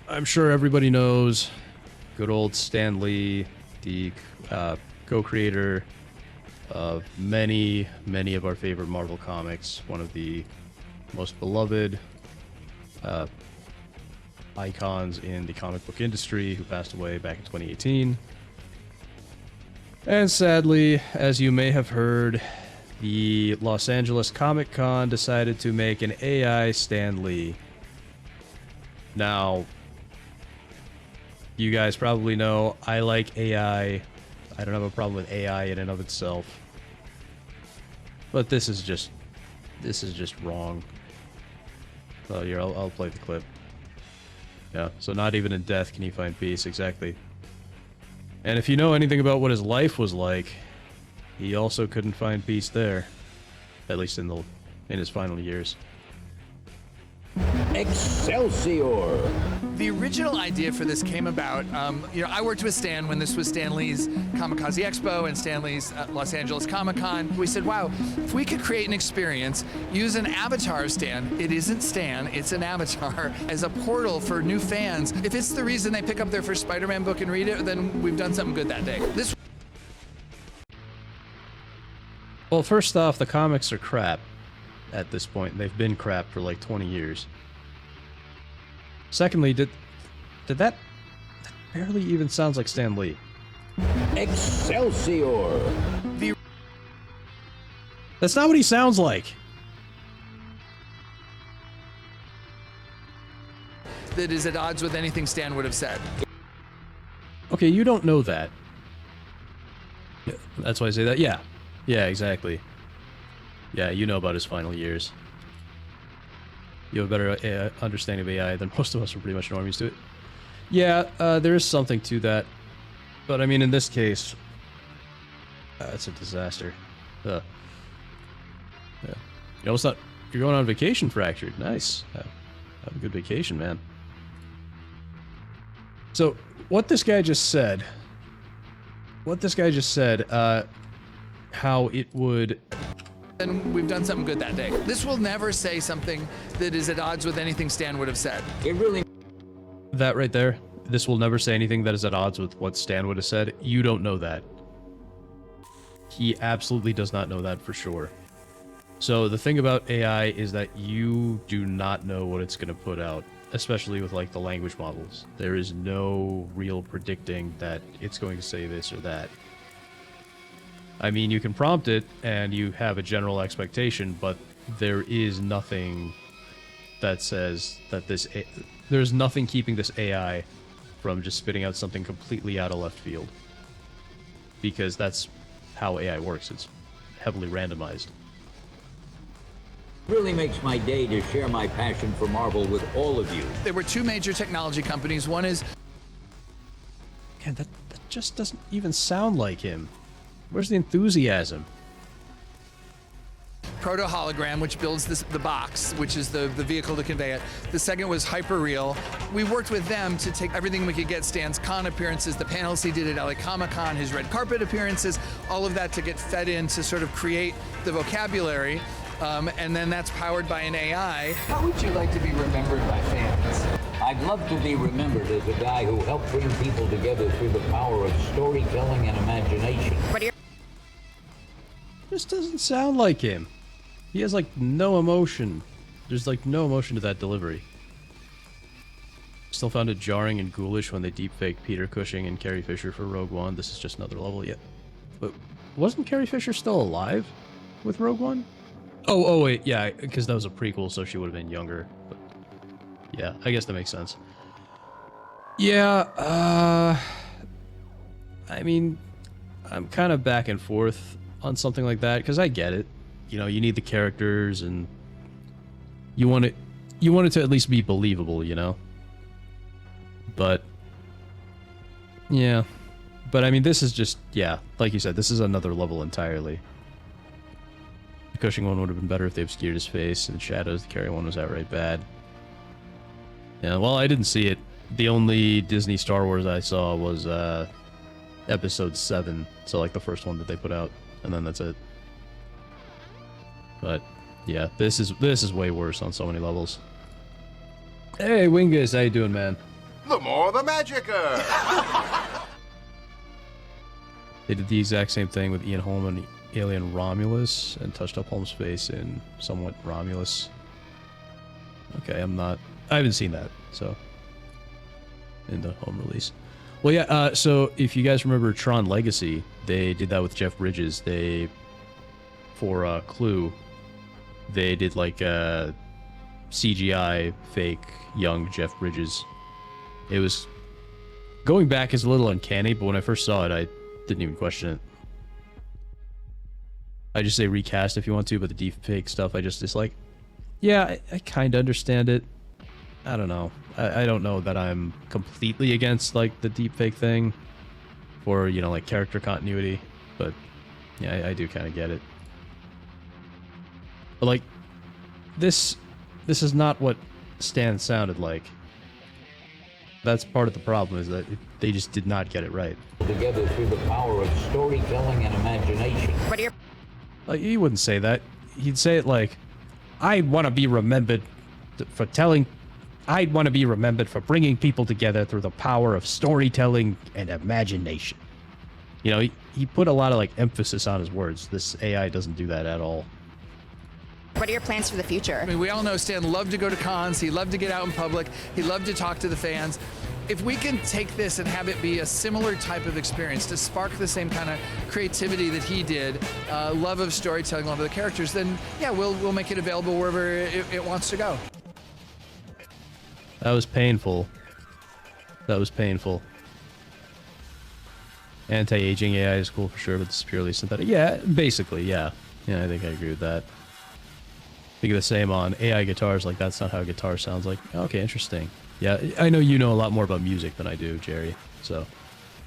I'm sure everybody knows good old Stan Lee, the co-creator of many of our favorite Marvel comics, one of the most beloved icons in the comic book industry, who passed away back in 2018. And sadly, as you may have heard, the Los Angeles Comic Con decided to make an AI Stan Lee. Now, you guys probably know I like AI. I don't have a problem with AI in and of itself. But this is just wrong. Oh, here, I'll play the clip. Yeah, so not even in death can he find peace, exactly. And if you know anything about what his life was like, he also couldn't find peace there. At least in his final years. Excelsior! The original idea for this came about, I worked with Stan when this was Stan Lee's Kamikaze Expo and Stan Lee's Los Angeles Comic Con. We said, wow, if we could create an experience, use an avatar of Stan, it isn't Stan, it's an avatar, as a portal for new fans. If it's the reason they pick up their first Spider-Man book and read it, then we've done something good that day. Well, first off, the comics are crap at this point. They've been crap for like 20 years. Secondly, did that barely even sounds like Stan Lee. Excelsior! That's not what he sounds like. That is at odds with anything Stan would have said. Okay, you don't know that. That's why I say that. Yeah. Yeah, exactly. Yeah, you know about his final years. You have a better understanding of AI than most of us are pretty much normies to it. Yeah, there is something to that. But I mean, in this case, it's a disaster. Yeah. You know, it's not... You're going on vacation, Fractured. Nice. Have a good vacation, man. So, what this guy just said... how it would... And we've done something good that day. This will never say something that is at odds with anything Stan would have said. It really... That right there. This will never say anything that is at odds with what Stan would have said. You don't know that. He absolutely does not know that for sure. So the thing about AI is that you do not know what it's going to put out, especially with like the language models. There is no real predicting that it's going to say this or that. I mean, you can prompt it and you have a general expectation, but there is nothing that says that there's nothing keeping this AI from just spitting out something completely out of left field. Because that's how AI works. It's heavily randomized. It really makes my day to share my passion for Marvel with all of you. There were two major technology companies. One is... Man, that just doesn't even sound like him. Where's the enthusiasm? Proto-hologram, which builds the box, which is the vehicle to convey it. The second was Hyperreal. We worked with them to take everything we could get, Stan's con appearances, the panels he did at LA Comic Con, his red carpet appearances, all of that to get fed in to sort of create the vocabulary. And then that's powered by an AI. How would you like to be remembered by fans? I'd love to be remembered as a guy who helped bring people together through the power of storytelling and imagination. This doesn't sound like him. He has, like, no emotion. There's, like, no emotion to that delivery. Still found it jarring and ghoulish when they deepfaked Peter Cushing and Carrie Fisher for Rogue One. This is just another level yet. But wasn't Carrie Fisher still alive with Rogue One? Oh, wait, yeah, because that was a prequel, so she would have been younger. But yeah, I guess that makes sense. Yeah, I mean, I'm kind of back and forth on something like that, because I get it. You know, you need the characters, and you want it to at least be believable, you know? But, yeah. But, I mean, this is just, yeah, like you said, this is another level entirely. The Cushing one would have been better if they obscured his face and shadows. The Carrie one was outright bad. Yeah, well, I didn't see it. The only Disney Star Wars I saw was, Episode 7, so, like, the first one that they put out, and then that's it. But, yeah, this is way worse on so many levels. Hey, Wingus, how you doing, man? The more the magicer. They did the exact same thing with Ian Holm and Alien Romulus and touched up Holmes' face in somewhat Romulus. Okay, I haven't seen that, so in the home release. Well, yeah, so if you guys remember Tron Legacy, they did that with Jeff Bridges. For Clue, they did like a CGI fake young Jeff Bridges. It was, going back is a little uncanny, but when I first saw it, I didn't even question it. I just say recast if you want to, but the deep fake stuff I just dislike. Yeah, I kind of understand it. I don't know. I don't know that I'm completely against like the deep fake thing for, you know, like character continuity, but yeah, I do kind of get it. But like this is not what Stan sounded like. That's part of the problem, is that they just did not get it right. Together through the power of storytelling and imagination. What are your Like, he wouldn't say that. He'd say it like, I want to be remembered for bringing people together through the power of storytelling and imagination. You know, he put a lot of like emphasis on his words. This AI doesn't do that at all. What are your plans for the future? I mean, we all know Stan loved to go to cons. He loved to get out in public. He loved to talk to the fans. If we can take this and have it be a similar type of experience to spark the same kind of creativity that he did, love of storytelling, love of the characters, then yeah, we'll make it available wherever it wants to go. That was painful. That was painful. Anti-aging AI is cool for sure, but this is purely synthetic. Yeah, basically, yeah. Yeah, I think I agree with that. Think of the same on AI guitars, like that's not how a guitar sounds like. Okay, interesting. Yeah, I know you know a lot more about music than I do, Jerry. So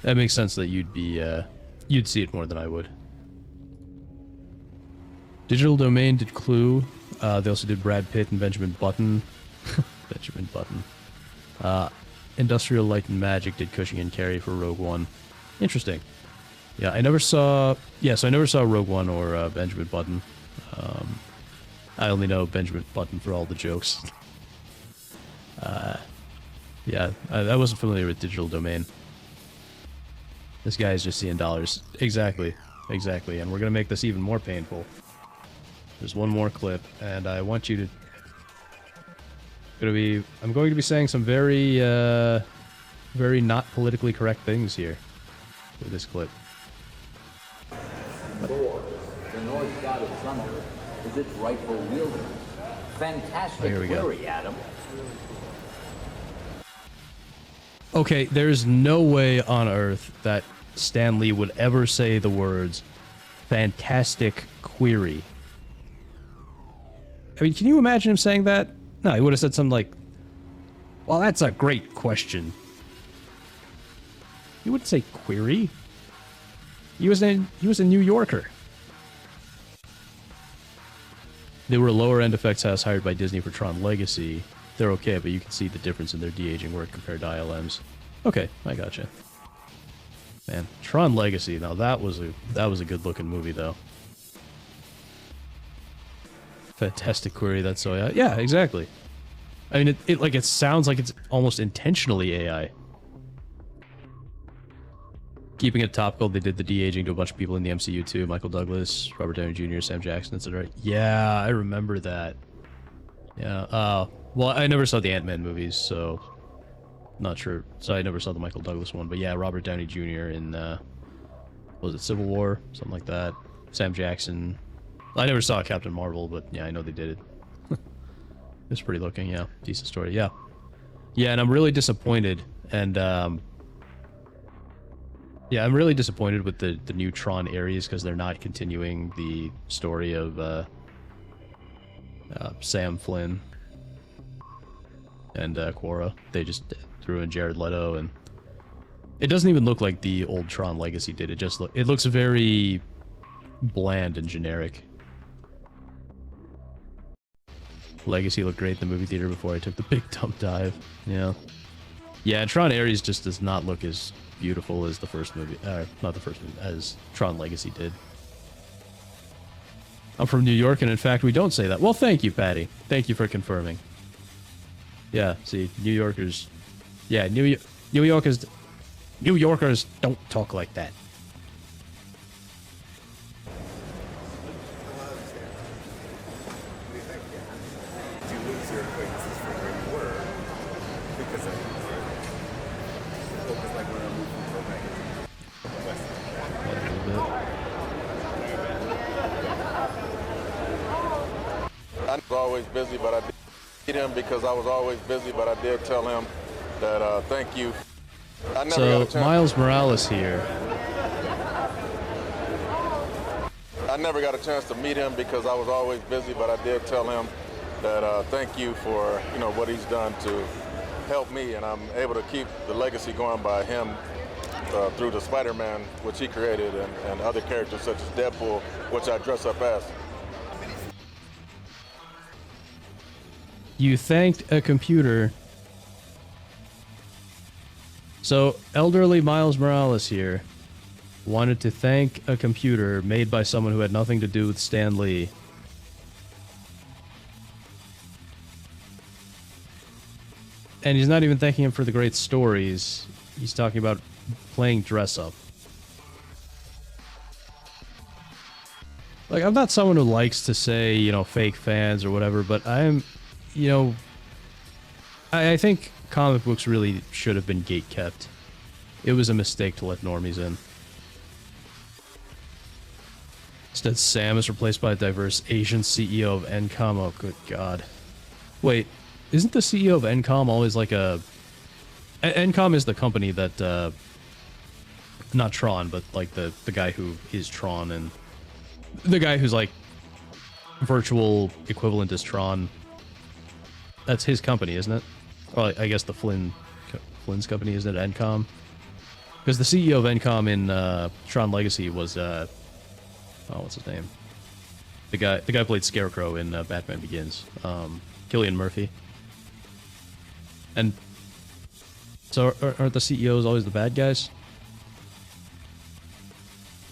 that makes sense that you'd see it more than I would. Digital Domain did Clue. They also did Brad Pitt and Benjamin Button. Benjamin Button. Industrial Light and Magic did Cushing and Carey for Rogue One. Interesting. Yeah, I never saw Rogue One or Benjamin Button. I only know Benjamin Button for all the jokes. Yeah, I wasn't familiar with Digital Domain. This guy is just seeing dollars. Exactly. And we're gonna make this even more painful. There's one more clip, and I want you to... I'm going to be saying some very, very not politically correct things here with this clip. Thor, the Norse god of summer, is its rightful wielder. Fantastic Here we go. query, Adam. Okay, there's no way on Earth that Stan Lee would ever say the words "fantastic query." I mean, can you imagine him saying that? No, he would have said something like, "Well, that's a great question." He wouldn't say query. He was a New Yorker. They were a lower-end effects house hired by Disney for Tron Legacy. They're okay, but you can see the difference in their de-aging work compared to ILM's. Okay, I gotcha. Man, Tron Legacy. Now that was a good-looking movie, though. Fantastic query. That's so yeah, exactly. I mean, it sounds like it's almost intentionally AI. Keeping it topical, they did the de-aging to a bunch of people in the MCU too. Michael Douglas, Robert Downey Jr., Sam Jackson, etc. Yeah, I remember that. Yeah. Well, I never saw the Ant-Man movies, so not sure. So I never saw the Michael Douglas one, but yeah, Robert Downey Jr. in was it Civil War, something like that. Sam Jackson. I never saw Captain Marvel, but yeah, I know they did it. It's pretty looking, yeah. Decent story, yeah. Yeah, and I'm really disappointed, and yeah, I'm really disappointed with the new Tron Ares because they're not continuing the story of Sam Flynn and Quora. They just threw in Jared Leto, and it doesn't even look like the old Tron Legacy did. It looks very bland and generic. Legacy looked great in the movie theater before I took the big dump dive. Yeah. Yeah, Tron Ares just does not look as beautiful as the first movie. Not the first movie, as Tron Legacy did. I'm from New York, and in fact, we don't say that. Well, thank you, Patty. Thank you for confirming. Yeah, see, New Yorkers Yeah, New Yorkers don't talk like that. You lose your acquaintances from where you were because of what was like when I moved from Burbank. I was always busy, but I did meet him because I was always busy, but I did tell him that thank you. I never got a So chance. Miles Morales here. I never got a chance to meet him because I was always busy, but I did tell him that thank you for what he's done to help me, and I'm able to keep the legacy going by him through the Spider-Man, which he created, and other characters such as Deadpool, which I dress up as. You thanked a computer. So, elderly Miles Morales here wanted to thank a computer made by someone who had nothing to do with Stan Lee. And he's not even thanking him for the great stories. He's talking about playing dress up. Like, I'm not someone who likes to say, fake fans or whatever, but I'm, I think comic books really should have been gatekept. It was a mistake to let normies in. Instead, Sam is replaced by a diverse Asian CEO of NCOM. Oh, good God. Wait, isn't the CEO of NCOM always like a... NCOM is the company that, not Tron, but like the guy who is Tron, and the guy who's like virtual equivalent is Tron. That's his company, isn't it? Well, I guess the Flynn's company, isn't it? NCOM? Because the CEO of NCOM in Tron Legacy was, oh, what's his name? The guy played Scarecrow in Batman Begins. Cillian Murphy. And so aren't the CEOs always the bad guys?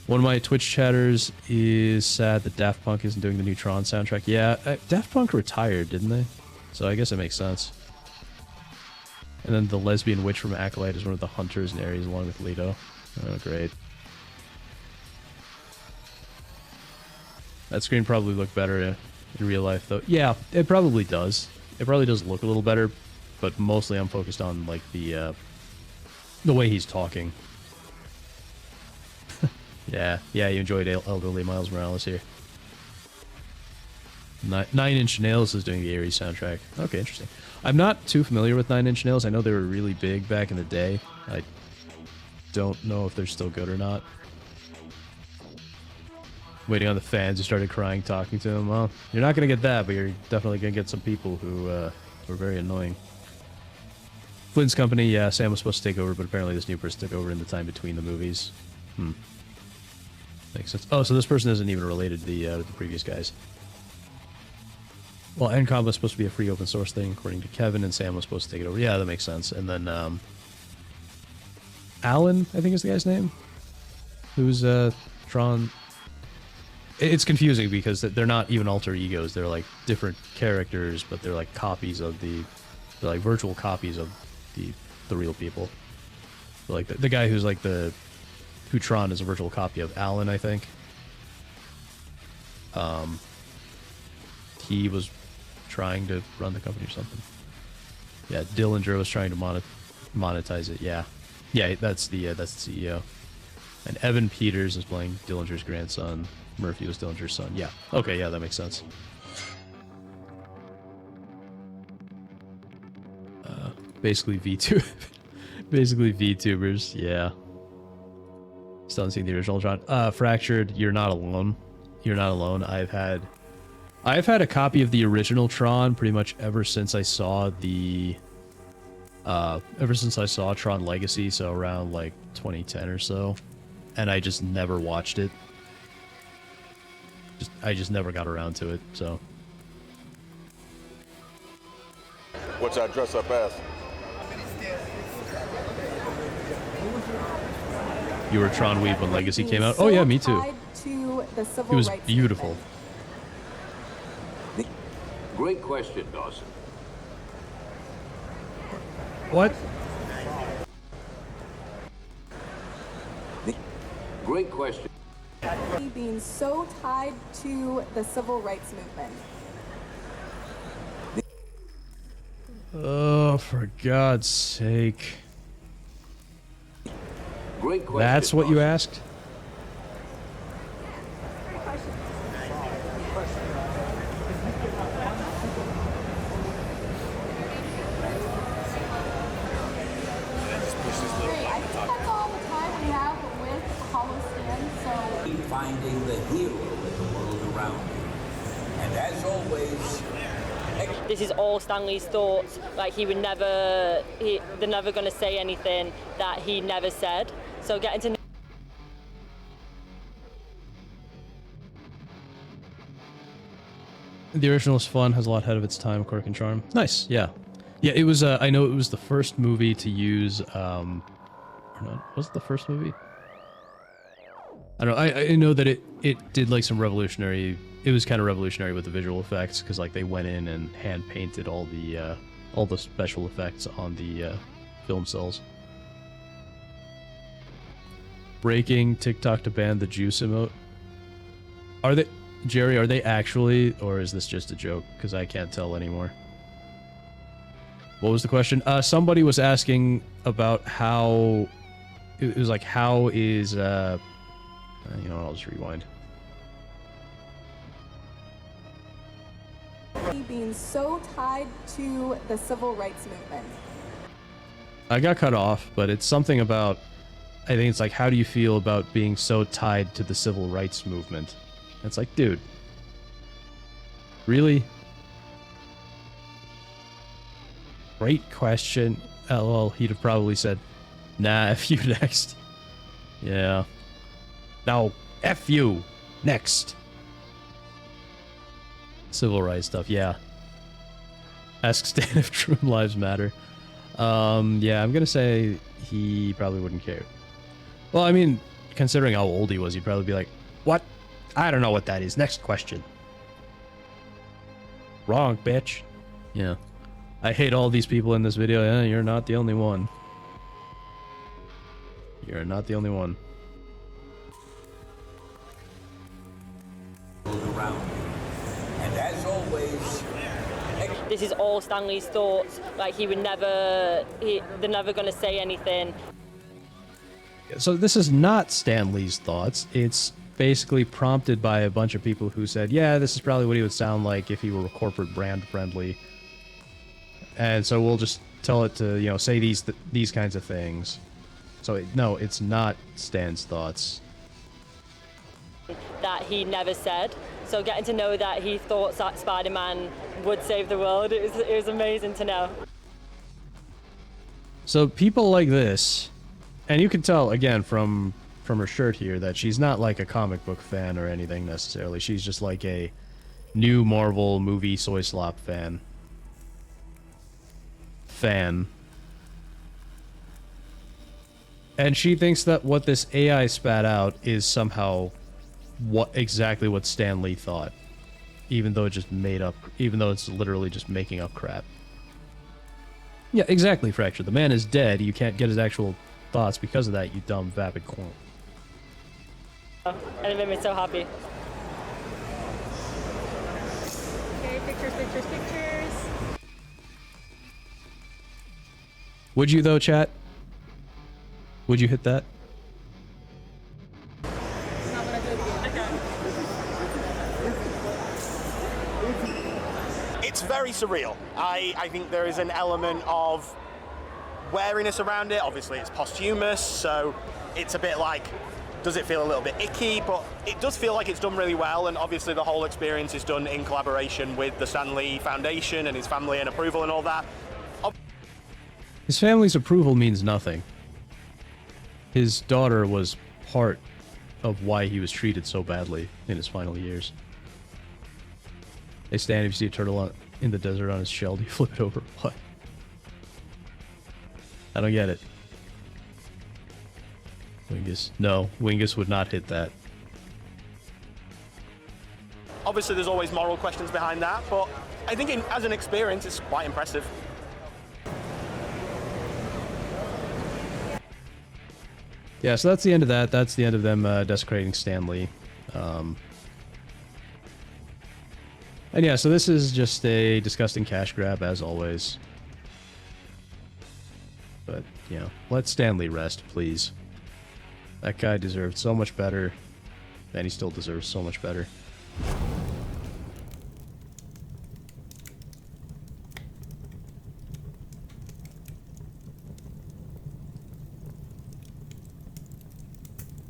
One of my Twitch chatters is sad that Daft Punk isn't doing the new Tron soundtrack. Yeah, Daft Punk retired, didn't they? So I guess it makes sense. And then the lesbian witch from Acolyte is one of the hunters in Ares along with Leto. Oh, great. That screen probably looked better in real life, though. Yeah, it probably does. It probably does look a little better, but mostly I'm focused on, like, the way he's talking. Yeah, you enjoyed elderly Miles Morales here. 9 Inch Nails is doing the Ares soundtrack. Okay, interesting. I'm not too familiar with 9 Inch Nails. I know they were really big back in the day. I don't know if they're still good or not. Waiting on the fans who started crying, talking to him. Well, you're not going to get that, but you're definitely going to get some people who are very annoying. Flynn's company, yeah, Sam was supposed to take over, but apparently this new person took over in the time between the movies. Makes sense. Oh, so this person isn't even related to the previous guys. Well, NCOM was supposed to be a free open source thing, according to Kevin, and Sam was supposed to take it over. Yeah, that makes sense. And then, Alan, I think is the guy's name, who's, Tron. It's confusing because they're not even alter egos. They're, like, different characters, but they're, like, copies of they're, like, virtual copies of the real people. So, like, the guy who's, like, who Tron is a virtual copy of Alan, I think. He was trying to run the company or something. Yeah, Dillinger was trying to monetize it. Yeah, that's the CEO. And Evan Peters is playing Dillinger's grandson. Murphy was Dillinger's son. Yeah. Okay. Yeah, that makes sense. Basically VTubers. Basically VTubers. Yeah. Still haven't seen the original Tron. Fractured. You're not alone. You're not alone. I've had a copy of the original Tron pretty much ever since I saw Tron Legacy, so around like 2010 or so, and I just never watched it. I just never got around to it, so. Which I dress up as. You were Tron Weed when Legacy came out? Oh yeah, me too. It was beautiful. Great question, Dawson. What? Great question. Being so tied to the civil rights movement. Oh, for God's sake. Great question. That's what you asked? I think that's all the time we have with Hollow Stand, so Finding the hero in the world around you. And as always, This is all Stanley's thoughts. Like he would never, they're never going to say anything that he never said. So getting to know. The original is fun, has a lot ahead of its time, quirk and charm. Nice, yeah. Yeah, it was, I know it was the first movie to use, or not, was it the first movie? I don't know, I know that it did like some revolutionary, it was kind of revolutionary with the visual effects, because like they went in and hand painted all the special effects on the film cells. Breaking TikTok to ban the juice emote. Are they, Jerry, are they actually, or is this just a joke? Because I can't tell anymore. What was the question? Somebody was asking about how, it was like, how is, you know what, I'll just rewind. being so tied to the civil rights movement. I got cut off, but it's something about, I think it's like, how do you feel about being so tied to the civil rights movement? It's like, dude, really? Great question. LOL, he'd have probably said, nah, F you next. Yeah. Now, F you next. Civil rights stuff, yeah. Ask Stan if true lives matter. Yeah, I'm gonna say he probably wouldn't care. Well, I mean, considering how old he was, he'd probably be like, what? I don't know what that is. Next question. Wrong, bitch. Yeah. I hate all these people in this video. Yeah, you're not the only one. You're not the only one. around you. And as always, This is all Stanley's thoughts. Like he would never, they're never going to say anything. So this is not Stan Lee's thoughts. It's basically prompted by a bunch of people who said, yeah, this is probably what he would sound like if he were corporate brand friendly. And so we'll just tell it to, you know, say these kinds of things. So no, it's not Stan's thoughts. That he never said. So getting to know that he thought that Spider-Man would save the world, it was amazing to know. So people like this, and you can tell again from her shirt here that she's not like a comic book fan or anything necessarily. She's just like a new Marvel movie soy slop fan. And she thinks that what this AI spat out is somehow exactly what Stan Lee thought, even though it just made up, even though it's literally just making up crap. Yeah, exactly, Fracture. The man is dead. You can't get his actual thoughts because of that, you dumb vapid clone. And it made me so happy. Okay, pictures, pictures, pictures. Would you though, chat? Would you hit that? Not when I do it again. It's very surreal. I think there is an element of wariness around it. Obviously, it's posthumous, so it's a bit like, does it feel a little bit icky? But it does feel like it's done really well, and obviously the whole experience is done in collaboration with the Stan Lee Foundation and his family and approval and all that. His family's approval means nothing. His daughter was part of why he was treated so badly in his final years. Hey Stan, if you see a turtle in the desert on his shell, do you flip it over? What? I don't get it. Wingus. No, Wingus would not hit that. Obviously, there's always moral questions behind that, but I think as an experience, it's quite impressive. Yeah, so that's the end of that. That's the end of them desecrating Stan Lee. And yeah, so this is just a disgusting cash grab, as always. But, you know, let Stan Lee rest, please. That guy deserved so much better, and he still deserves so much better.